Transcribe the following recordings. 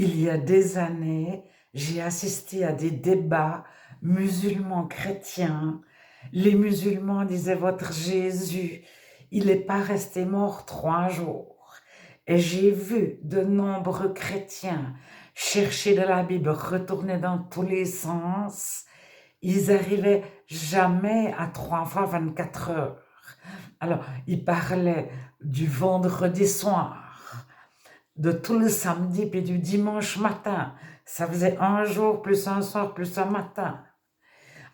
Il y a des années, j'ai assisté à des débats musulmans chrétiens. Les musulmans disaient votre Jésus, il n'est pas resté mort 3 jours. Et j'ai vu de nombreux chrétiens chercher de la Bible, retourner dans tous les sens. Ils arrivaient jamais à 3 fois 24 heures. Alors, ils parlaient du vendredi soir, de tout le samedi puis du dimanche matin. Ça faisait un jour plus un soir plus un matin.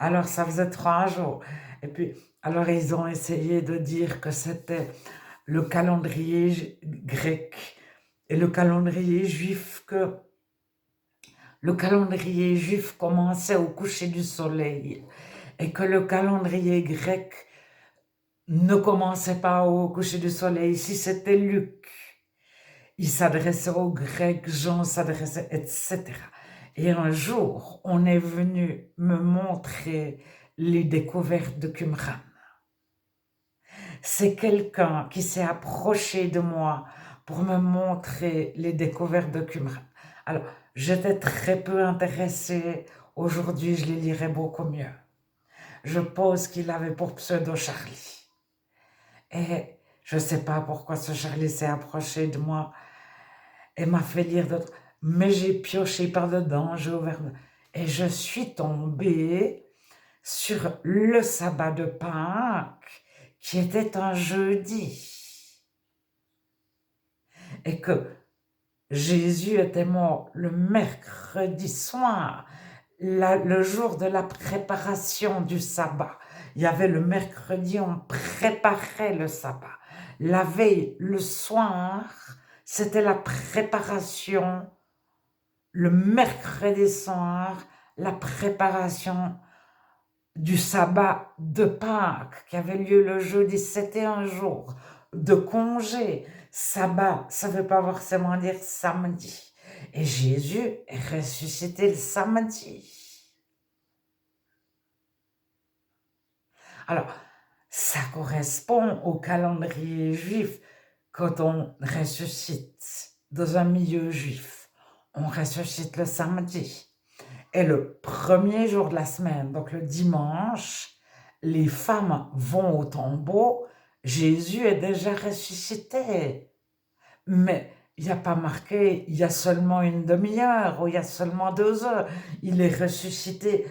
Alors ça faisait 3 jours. Et puis, alors ils ont essayé de dire que c'était le calendrier grec et le calendrier juif, que le calendrier juif commençait au coucher du soleil et que le calendrier grec ne commençait pas au coucher du soleil. Si c'était Luc, il s'adressait aux Grecs, Jean s'adressait, etc. Et un jour, on est venu me montrer les découvertes de Qumran. C'est quelqu'un qui s'est approché de moi pour me montrer les découvertes de Qumran. Alors, j'étais très peu intéressée. Aujourd'hui, je les lirai beaucoup mieux. Je pense qu'il avait pour pseudo Charlie. Et je ne sais pas pourquoi ce Charlie s'est approché de moi et m'a fait lire d'autres. Mais j'ai pioché par-dedans, j'ai ouvert. Et je suis tombée sur le sabbat de Pâques, qui était un jeudi. Et que Jésus était mort le mercredi soir, le jour de la préparation du sabbat. Il y avait le mercredi, on préparait le sabbat. La veille, le soir, c'était la préparation. Le mercredi soir, la préparation du sabbat de Pâques qui avait lieu le jeudi. C'était un jour de congé. Sabbat, ça ne veut pas forcément dire samedi. Et Jésus est ressuscité le samedi. Alors, ça correspond au calendrier juif. Quand on ressuscite dans un milieu juif, on ressuscite le samedi. Et le premier jour de la semaine, donc le dimanche, les femmes vont au tombeau. Jésus est déjà ressuscité. Mais il n'y a pas marqué, il y a seulement une demi-heure ou il y a seulement 2 heures. Il est ressuscité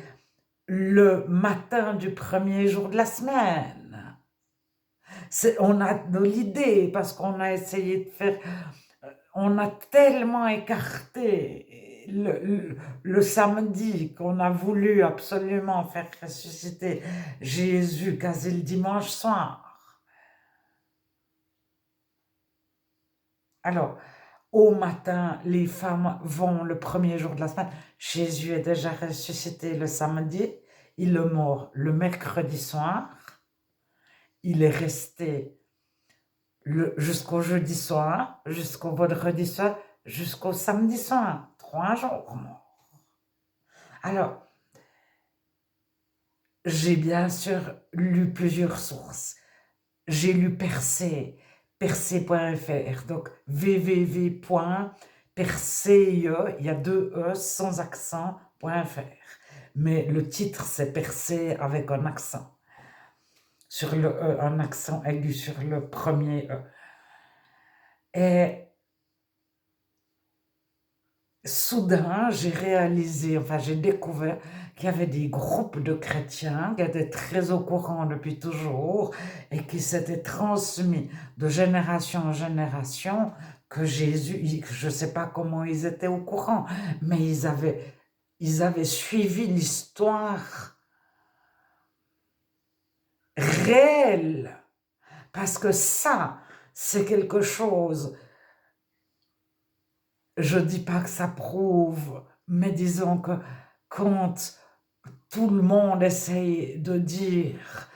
le matin du premier jour de la semaine. On a de l'idée parce qu'on a essayé de faire, on a tellement écarté le samedi qu'on a voulu absolument faire ressusciter Jésus quasi le dimanche soir. Alors, au matin, les femmes vont le premier jour de la semaine. Jésus est déjà ressuscité le samedi. Il est mort le mercredi soir. Il est resté jusqu'au jeudi soir, jusqu'au vendredi soir, jusqu'au samedi soir. 3 jours mort. Alors, j'ai bien sûr lu plusieurs sources. J'ai lu Percé, percé.fr, donc www.percé, il y a 2 E sans accent.fr. Mais le titre, c'est Percé avec un accent. Sur le E, un accent aigu sur le premier E. Et soudain, j'ai réalisé, enfin j'ai découvert qu'il y avait des groupes de chrétiens qui étaient très au courant depuis toujours et qui s'étaient transmis de génération en génération que Jésus, je ne sais pas comment ils étaient au courant, mais ils avaient suivi l'histoire réelle. Parce que ça, c'est quelque chose, je ne dis pas que ça prouve, mais disons que quand tout le monde essaye de dire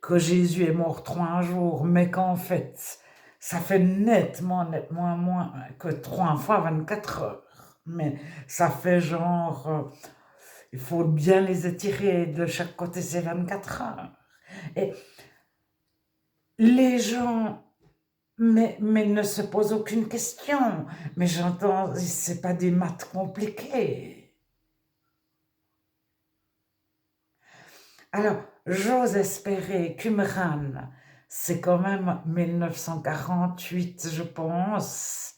que Jésus est mort 3 jours, mais qu'en fait, ça fait nettement moins que 3 fois 24 heures. Mais ça fait genre, il faut bien les étirer, de chaque côté c'est 24 heures. Et les gens mais il ne se pose aucune question. Mais j'entends, c'est pas des maths compliquées. Alors, j'ose espérer qu'Umran, c'est quand même 1948, je pense.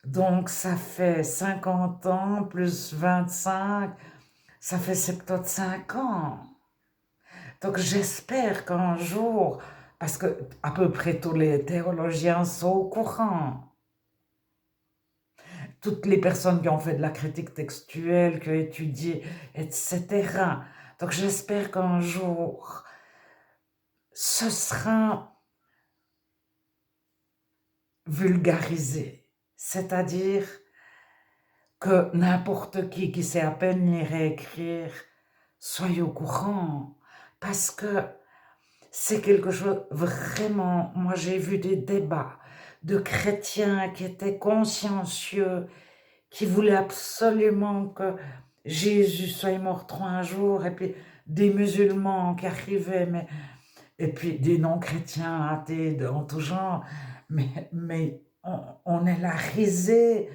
Donc, ça fait 50 ans plus 25, ça fait 75 ans. Donc, j'espère qu'un jour, parce que à peu près tous les théologiens sont au courant, toutes les personnes qui ont fait de la critique textuelle, qui ont étudié, etc. Donc, j'espère qu'un jour, ce sera vulgarisé, c'est-à-dire que n'importe qui sait à peine lire et écrire, soyez au courant, parce que c'est quelque chose vraiment, moi j'ai vu des débats de chrétiens qui étaient consciencieux, qui voulaient absolument que Jésus soit mort 3 jours, et puis des musulmans qui arrivaient, et puis des non-chrétiens athées en tout genre, mais on est la risée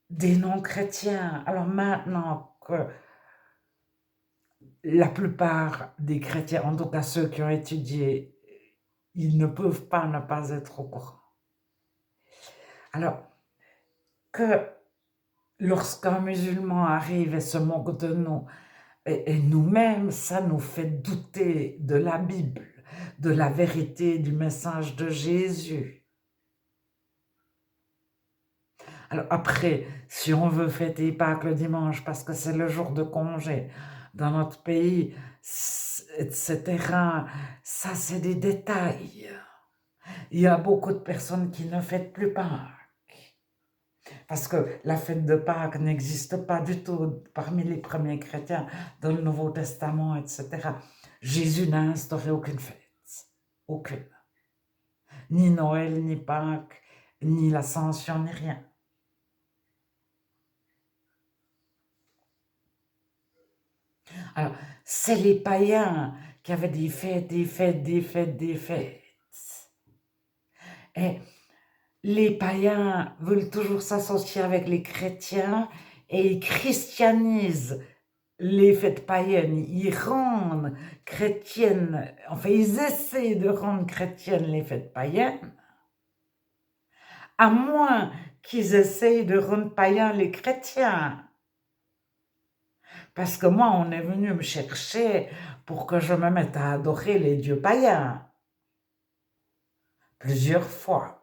des non-chrétiens. Alors maintenant que la plupart des chrétiens, en tout cas ceux qui ont étudié, ils ne peuvent pas ne pas être au courant. Alors que lorsqu'un musulman arrive et se moque de nous, et nous-mêmes, ça nous fait douter de la Bible, de la vérité du message de Jésus. Alors après, si on veut fêter Pâques le dimanche parce que c'est le jour de congé dans notre pays, etc., ça c'est des détails. Il y a beaucoup de personnes qui ne fêtent plus Pâques parce que la fête de Pâques n'existe pas du tout parmi les premiers chrétiens dans le Nouveau Testament, etc. Jésus n'a instauré aucune fête, aucune. Ni Noël, ni Pâques, ni l'Ascension, ni rien. Alors, c'est les païens qui avaient des fêtes, des fêtes, des fêtes, des fêtes. Et les païens veulent toujours s'associer avec les chrétiens et ils christianisent les fêtes païennes. Ils rendent chrétiennes, enfin, ils essaient de rendre chrétiennes les fêtes païennes, à moins qu'ils essayent de rendre païens les chrétiens. Parce que moi, on est venu me chercher pour que je me mette à adorer les dieux païens. Plusieurs fois.